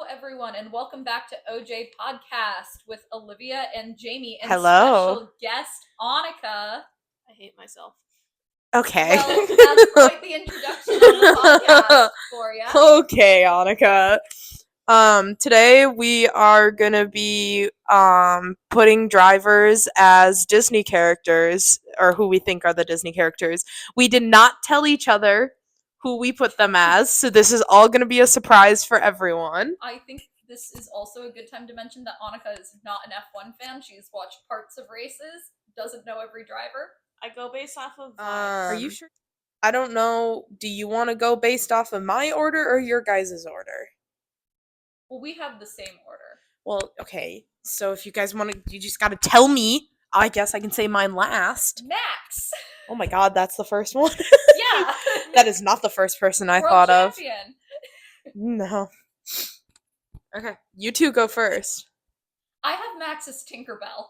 everyone, and welcome back to OJ Podcast with Olivia and Jamie and Hello. special guest Annika. I hate myself. Okay. Well, that's quite the introduction of the podcast for you. Okay, Annika. Today we are gonna be putting drivers as Disney characters, or who we think are the Disney characters. We did not tell each other who we put them as, so this is all gonna be a surprise for everyone. I think this is also a good time to mention that Annika is not an F1 fan. She's watched parts of races, doesn't know every driver. I go based off of Are you sure? I don't know. Do you want to go based off of my order or your guys' order? Well, we have the same order. Well, okay. So if you guys want to, you just got to tell me. I guess I can say mine last. Max! Oh my god, that's the first one? Yeah! That is not the first person I World thought champion. of. No. Okay, you two go first. I have Max as Tinkerbell.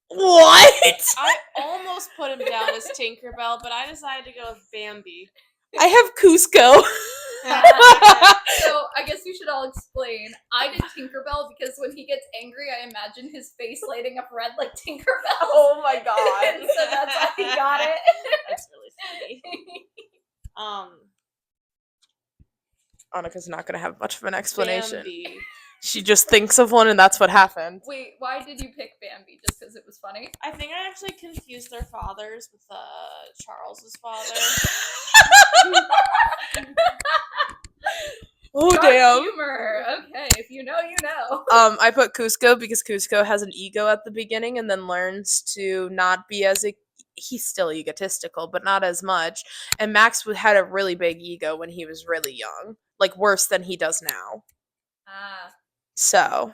What? I almost put him down as Tinkerbell, but I decided to go with Bambi. I have Cusco. So I guess we should all explain. I did Tinkerbell because when he gets angry, I imagine his face lighting up red like Tinkerbell. Oh my god. So that's why he got it. That's really funny. Annika's not gonna have much of an explanation. Bambi. She just thinks of one and that's what happened. Wait, why did you pick Bambi? Just because it was funny? I think I actually confused their fathers with Charles's father. Oh Dark damn. humor. Okay, if you know, you know. I put Cusco because Cusco has an ego at the beginning and then learns to not be as he's still egotistical, but not as much. And Max had a really big ego when he was really young, like worse than he does now. Ah. So,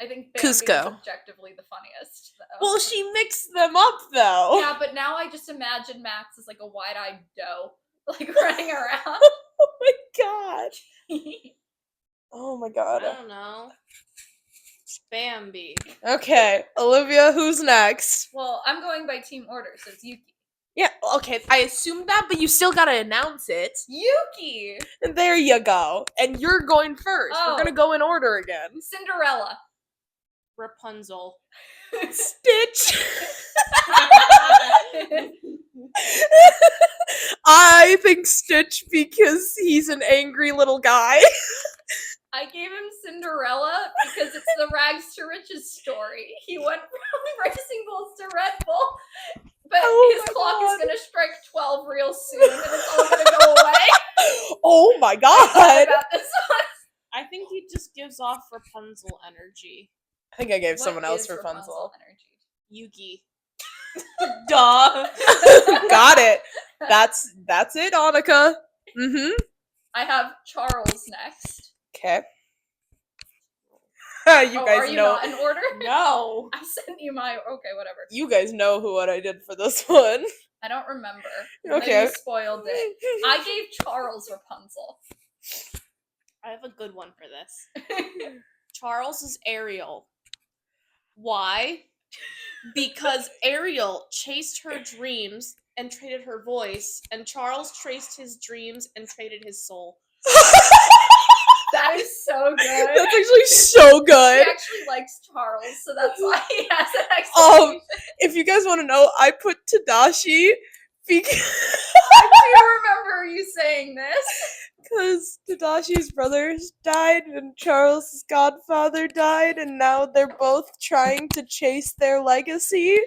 I think Bambi is Cusco. objectively the funniest, though. Well, she mixed them up though. Yeah, but now I just imagine Max as like a wide-eyed doe, like running around. Oh my god. Oh my I god. don't know. Bambi. Okay, Olivia, who's next? Well, I'm going by team order, so it's Yuki. Yeah, okay, I assumed that, but you still gotta announce it. Yuki! There you go. And you're going first. Oh. We're gonna go in order again. Cinderella. Rapunzel. Stitch. I think Stitch because he's an angry little guy. I gave him Cinderella because it's the rags to riches story. He went from Racing Bulls to Red Bull, but his clock is gonna strike 12 real soon, and it's all gonna go away. Oh my I thought god. about this one. I think he just gives off Rapunzel energy. I think I gave What someone else is Rapunzel. energy? Yugi. Duh. Got it. That's it, Annika. Mm-hmm. I have Charles next. Okay. You guys are you know. not in order? No. I sent you my. Okay, whatever. You guys know what I did for this one. I don't remember. Okay. You spoiled it. I gave Charles Rapunzel. I have a good one for this. Charles is Ariel. Why? Because Ariel chased her dreams and traded her voice, and Charles traced his dreams and traded his soul. That is so good. That's actually so good. She actually likes Charles, so that's why he has an explanation. If you guys want to know, I put Tadashi because I do remember you saying this. Tadashi's brothers died and Charles' godfather died, and now they're both trying to chase their legacy.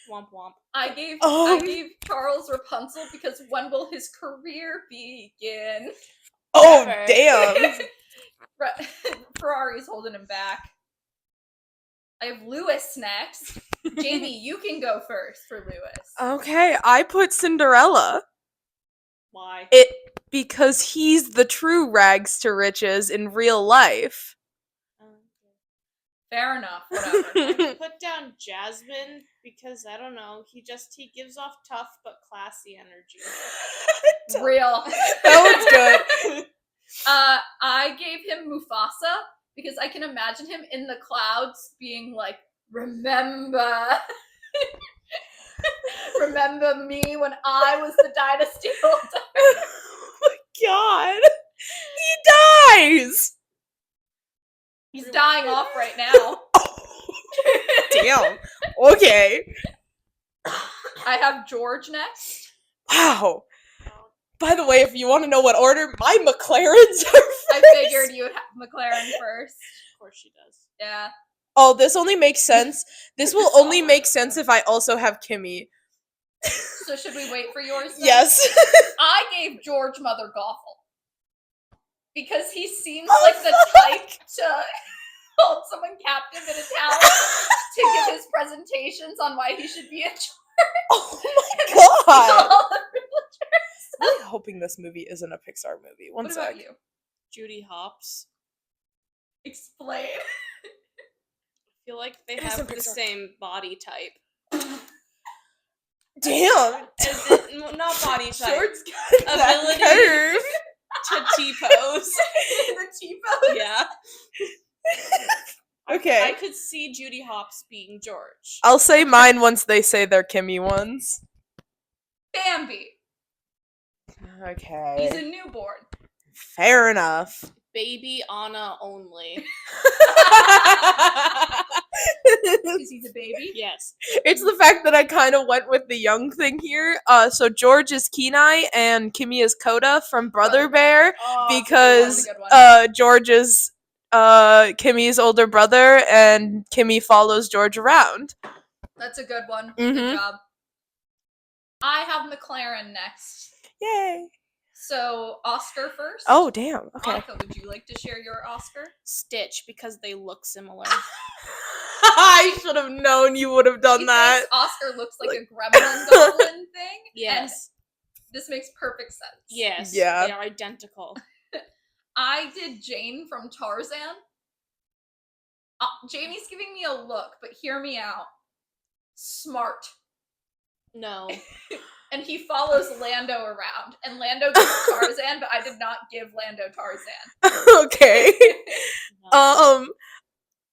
Womp womp. I gave Charles Rapunzel because when will his career begin? Oh, Never. damn. Ferrari's holding him back. I have Lewis next. Jamie, you can go first for Lewis. Okay, I put Cinderella. Why? Because he's the true rags to riches in real life. Fair enough, whatever. I put down Jasmine because, I don't know, he gives off tough but classy energy. Real. That one's good. I gave him Mufasa because I can imagine him in the clouds being like, remember me when I was the dynasty holder. Oh my god. He dies! He's dying off right now. Damn. Okay. I have George next. Wow. By the way, if you want to know what order, my McLarens are first. I figured you would have McLaren first. Of course she does. Yeah. Oh, this only makes sense. This will only make sense if I also have Kimmy. So should we wait for yours then? Yes. I gave George Mother Gothel. Because he seems like the type to hold someone captive in a tower to give his presentations on why he should be in charge. Oh my god. All the villagers. I'm really hoping this movie isn't a Pixar movie. One What sec. about you? Judy Hopps. Explain. I feel like they It have isn't the Pixar. same body type. Damn. Not body type. George's got that Ability. curve. To T-pose. The T-pose? Yeah. Okay. I could see Judy Hopps being George. I'll say mine once they say they're Kimmy ones. Bambi. Okay. He's a newborn. Fair enough. Baby Anna only. Because he's a baby. Yes. It's the fact that I kind of went with the young thing here. So George is Kenai and Kimmy is Coda from Brother Bear Oh, because that's a good one. George is Kimmy's older brother and Kimmy follows George around. That's a good one. Mhm. Good job. I have McLaren next. Yay. So, Oscar first. Oh, damn. Okay. Monica, would you like to share your Oscar? Stitch, because they look similar. I should have known you would have done He that. thinks Oscar looks like a gremlin goblin thing. Yes. And this makes perfect sense. Yes. Yeah. They are identical. I did Jane from Tarzan. Jamie's giving me a look, but hear me out. Smart. No. And he follows Lando around. And Lando gives Tarzan, but I did not give Lando Tarzan. Okay. No.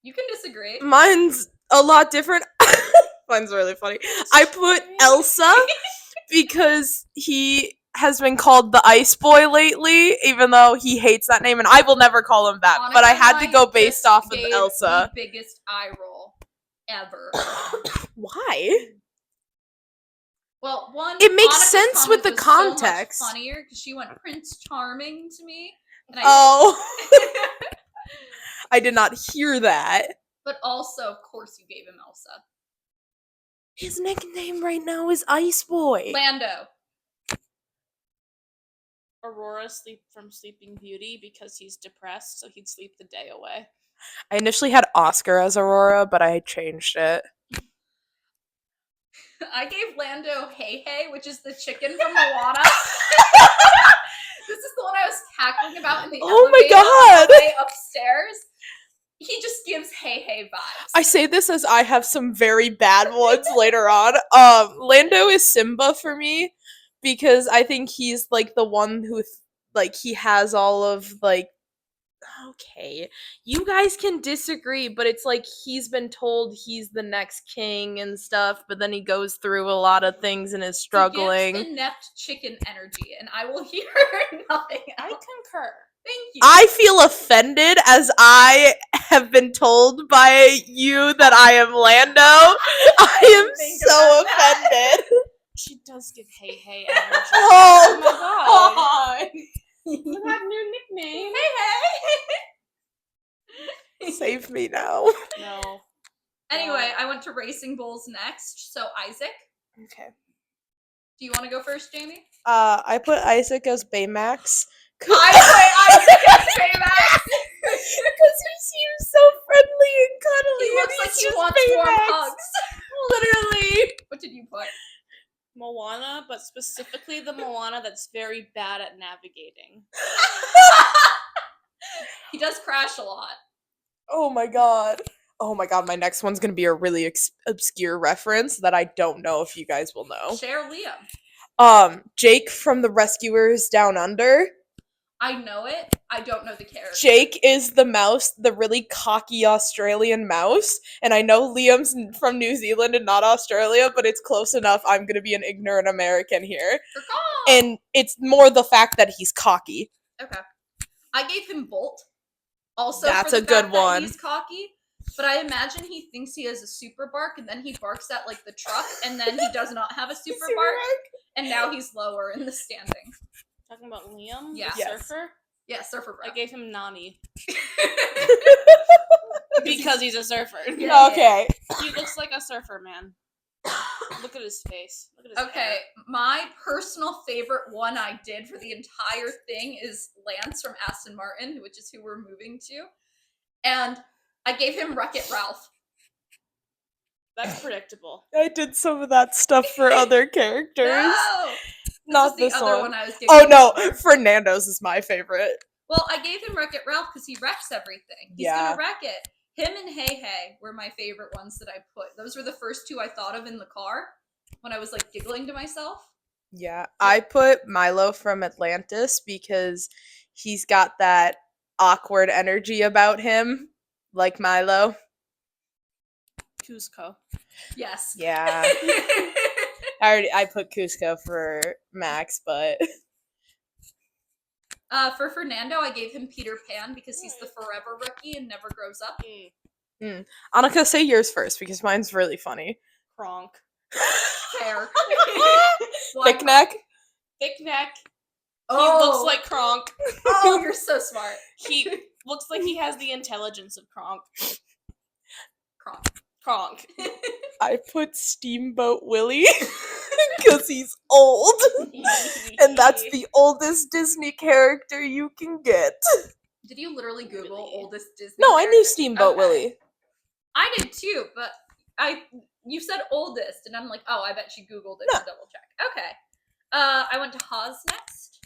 You can disagree. Mine's a lot different. Mine's really funny. I put Elsa because he has been called the Ice Boy lately, even though he hates that name, and I will never call him that. But I had to go based off of gave Elsa. The biggest eye roll ever. Why? Well, one. It makes Monica's sense with comment the was so much context. funnier because she went Prince Charming to me. And Oh. I did not hear that. But also, of course, you gave him Elsa. His nickname right now is Ice Boy. Lando. Aurora from Sleeping Beauty because he's depressed, so he'd sleep the day away. I initially had Oscar as Aurora, but I changed it. I gave Lando Hei Hei, which is the chicken from Moana. This is the one I was cackling about in the Oh my elevator on God. the way upstairs. He just gives Hei Hei vibes. I say this as I have some very bad ones later on. Lando is Simba for me because I think he's like the one who like he has all of like okay, you guys can disagree, but it's like he's been told he's the next king and stuff, but then he goes through a lot of things and is struggling. He gives inept chicken energy, and I will hear nothing I else. concur. Thank you. I feel offended as I have been told by you that I am Lando. I am think so about that. offended. She does give Hey Hey energy. Oh my god. God. Look at new nickname. Hey. Save me now. No. Anyway, I went to Racing Bulls next. So Isaac, Okay. do you want to go first, Jamie? I put Isaac as Baymax. I put Isaac as Baymax. Because he seems so friendly and cuddly. He looks and like he's he just wants warm Baymax. hugs. Literally. What did you put? Moana, but specifically the Moana that's very bad at navigating. He does crash a lot. Oh my god. Oh my god, my next one's gonna be a really obscure reference that I don't know if you guys will know. Share Liam. Jake from The Rescuers Down Under. I know it. I don't know the character. Jake is the mouse, the really cocky Australian mouse. And I know Liam's from New Zealand and not Australia, but it's close enough. I'm gonna be an ignorant American here. Caw. And it's more the fact that he's cocky. Okay. I gave him Bolt. Also, That's for a the good fact that one. he's cocky. But I imagine he thinks he has a super bark, and then he barks at like the truck, and then he does not have a super bark, and now he's lower in the standing. Talking about Liam, Yeah. the Yes. surfer. Yeah, surfer bro. I gave him Nani because he's a surfer. Yeah. Okay. He looks like a surfer, man. Look at his face. Look at his Okay, hair. my personal favorite one I did for the entire thing is Lance from Aston Martin, which is who we're moving to. And I gave him Wreck-It Ralph. That's predictable. I did some of that stuff for other characters. No! Not This was this the other one. one I was giving Oh him no, before. Fernando's is my favorite. Well, I gave him Wreck-It Ralph because he wrecks everything. He's Yeah. gonna wreck it. Him and Hei Hei were my favorite ones that I put. Those were the first two I thought of in the car when I was like giggling to myself. Yeah, I put Milo from Atlantis because he's got that awkward energy about him, like Milo. Cusco. Yes. Yeah. I put Cusco for Max, but For Fernando, I gave him Peter Pan because he's the forever rookie and never grows up. Annika, say yours first because mine's really funny. Kronk. Fair. Thick neck. Thick neck. He Oh. looks like Kronk. Oh, you're so smart. He looks like he has the intelligence of Kronk. Kronk. I put Steamboat Willie because he's old, and that's the oldest Disney character you can get. Did you literally Google Really? oldest Disney? No, I knew character? Steamboat Okay. Willie. I did too, but you said oldest, and I'm like, oh, I bet she Googled it No. to double check. Okay. I went to Haas next.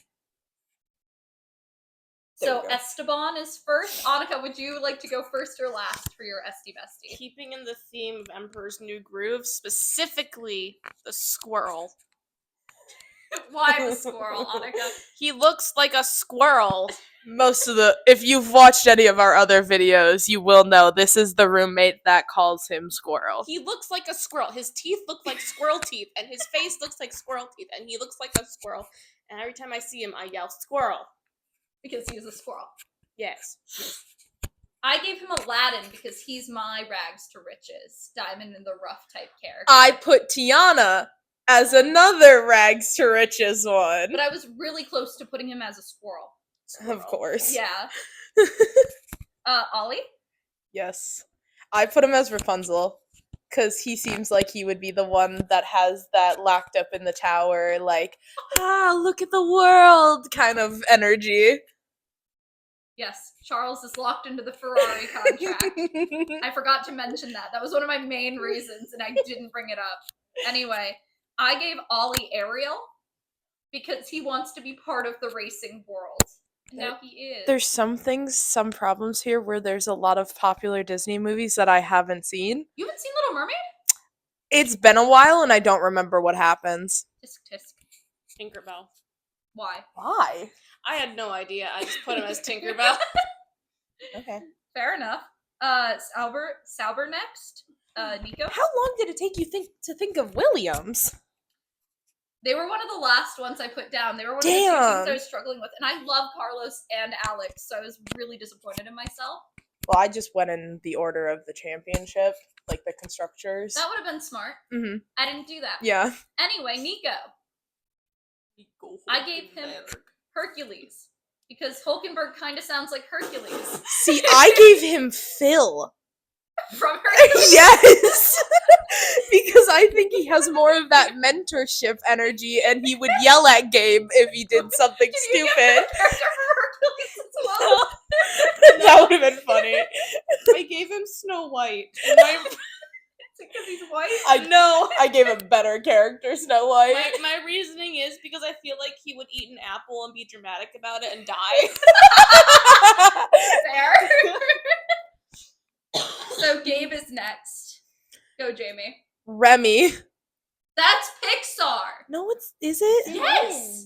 There So we go. Esteban is first. Annika, would you like to go first or last for your Esty Bestie? Keeping in the theme of Emperor's New Groove, specifically the squirrel. Why the squirrel, Annika? He looks like a squirrel. If you've watched any of our other videos, you will know this is the roommate that calls him Squirrel. He looks like a squirrel. His teeth look like squirrel teeth, and his face looks like squirrel teeth, and he looks like a squirrel. And every time I see him, I yell, "Squirrel!" Because he's a squirrel. Yes. I gave him Aladdin because he's my rags to riches, diamond in the rough type character. I put Tiana as another rags to riches one. But I was really close to putting him as a squirrel. Of course. Yeah. Ollie? Yes. I put him as Rapunzel because he seems like he would be the one that has that locked up in the tower, like, look at the world kind of energy. Yes, Charles is locked into the Ferrari contract. I forgot to mention that. That was one of my main reasons, and I didn't bring it up. Anyway, I gave Ollie Ariel because he wants to be part of the racing world. And now he is. There's some problems here where there's a lot of popular Disney movies that I haven't seen. You haven't seen Little Mermaid? It's been a while and I don't remember what happens. Tisk tisk. Tinkerbell. Why? Why? I had no idea. I just put him as Tinkerbell. Okay. Fair enough. Sauber next. Nico? How long did it take you to think of Williams? They were one of the last ones I put down. They were one of the two Damn. things I was struggling with. And I love Carlos and Alex, so I was really disappointed in myself. Well, I just went in the order of the championship, like the constructors. That would have been smart. Mm-hmm. I didn't do that. Yeah. Anyway, Nico. I gave him Hercules. Because Hulkenberg kind of sounds like Hercules. See, I gave him Phil. From Hercules? Yes! Because I think he has more of that mentorship energy and he would yell at Gabe if he did something Can you stupid. get a character for Hercules as well? That would have been funny. I gave him Snow White. And my, Is it because he's white? no. I gave a better character, Snow White. My reasoning is because I feel like he would eat an apple and be dramatic about it and die. Fair. So Gabe is next. Go, Jamie. Remy. That's Pixar. No, is it? Yes.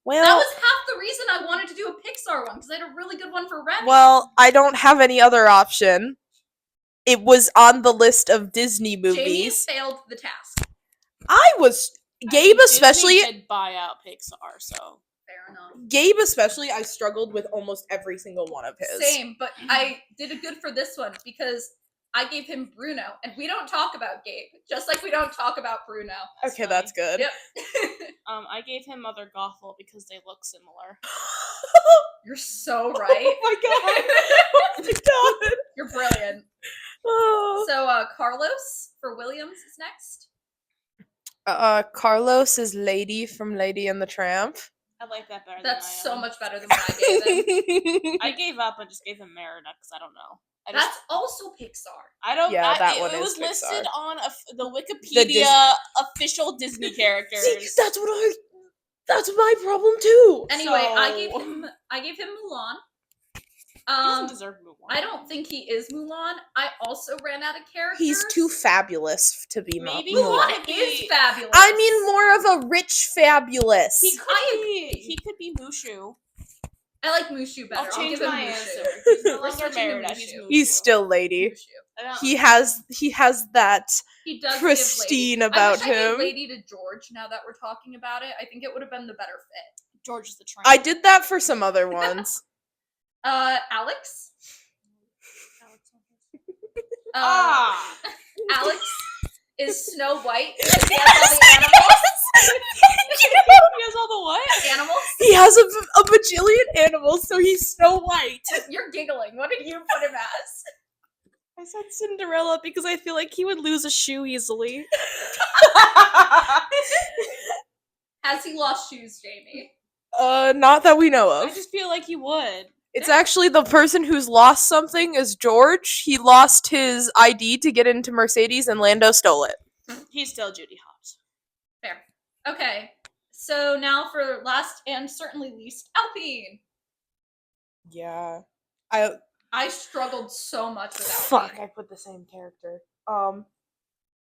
Well, That was half the reason I wanted to do a Pixar one, because I had a really good one for Remy. well, I don't have any other option. It was on the list of Disney Jamie movies. failed the task. Gabe especially. Disney did buy out Pixar, so Fair Fair enough. Gabe especially, I struggled with almost every single one of his. Same, but I did a good for this one because I gave him Bruno, and we don't talk about Gabe, just like we don't talk about Bruno. Okay, that's good. Yep. I gave him Mother Gothel because they look similar. You're so right. Oh my god. Oh my god. You're brilliant. Oh. So, Carlos for Williams is next. Carlos is Lady from Lady and the Tramp. I like that better That's than so much better than what I gave him. I gave up and just gave him Merida because I don't know. That's also Pixar. I don't. Yeah, that it, one it is was listed Pixar. on the Wikipedia official Disney characters. See, that's my problem too. Anyway, So- I gave him Mulan. He doesn't deserve Mulan. I don't think he is Mulan. I also ran out of characters. He's too fabulous to be Maybe Mulan. Mulan is fabulous. I mean more of a rich fabulous. He could be Mushu. I like Mushu better. I'll change give him my Mushu. answer. He's no We're longer switching to Merida. Mushu. He's Mushu. He's still Lady. Mushu. I don't- He has that He does pristine give Lady. about I wish I him. gave Lady to George. Now that we're talking about it, I think it would have been the better fit. George is the train. I did that for some other ones. Alex. Alex is Snow White because he has all the animals. He has all the what? Animals. He has a bajillion animals, so he's Snow White. You're giggling. What did you put him as? I said Cinderella because I feel like he would lose a shoe easily. Has he lost shoes, Jamie? Not that we know I of. just feel like he would. It's actually the person who's lost something is George. He lost his ID to get into Mercedes, and Lando stole it. He's still Judy Hopps. Fair. Okay. So now for last and certainly least, Alpine. Yeah. I struggled so much with Fuck, Alpine. I put the same character.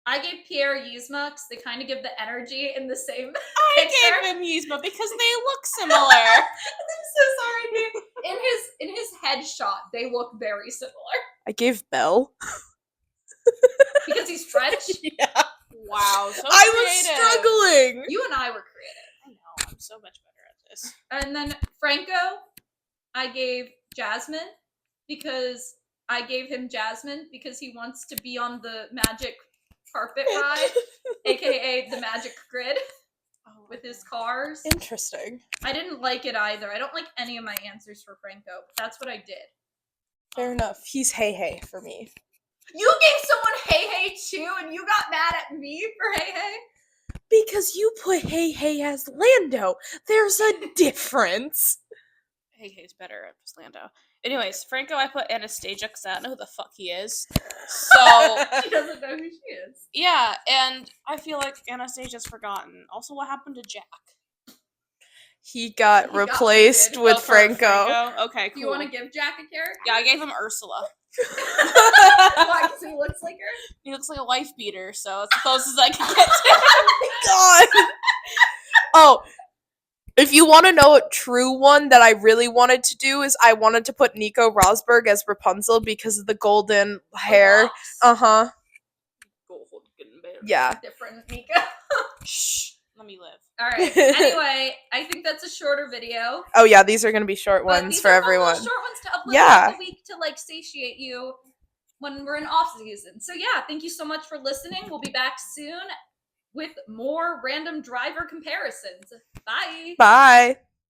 I gave Pierre Yzma because they kind of give the energy in the same I picture. gave him Yzma because they look similar. I'm so sorry, dude. In his headshot, they look very similar I gave Belle. because he's French. Yeah. Wow, so I was creative. struggling. You and I were creative. I know, I'm so much better at this. And then Franco, I gave Jasmine because I gave him Jasmine because he wants to be on the magic carpet ride, aka the magic grid, with his cars. Interesting. I didn't like it either. I don't like any of my answers for Franco, but that's what I did. Fair enough. He's Hei Hei for me. You gave someone Hei Hei too, and you got mad at me for Hei Hei? Because you put Hei Hei as Lando. There's a difference. Hey, Hei's better at Lando. Anyways, Franco, I put Anastasia because I don't know who the fuck he is. So, She doesn't know who she is. yeah, and I feel like Anastasia's forgotten. Also, what happened to Jack? He got He got replaced booted. with Oh, for Franco. Okay, cool. Do you want to give Jack a character? Yeah, I gave him Ursula. Why? Because he looks like her? He looks like a wife beater, so it's the closest I can get to. God. Oh, if you want to know a true one that I really wanted to do is I wanted to put Nico Rosberg as Rapunzel because of the golden hair. Locks. Uh-huh. Golden bear. Yeah. Different Mika. Shh. Let me live. Alright. Anyway, I think that's a shorter video. Oh yeah, these are going to be short But ones these for are fun little everyone. short ones to upload Yeah. throughout the week to like satiate you when we're in off season. So yeah, thank you so much for listening. We'll be back soon with more random driver comparisons. Bye. Bye.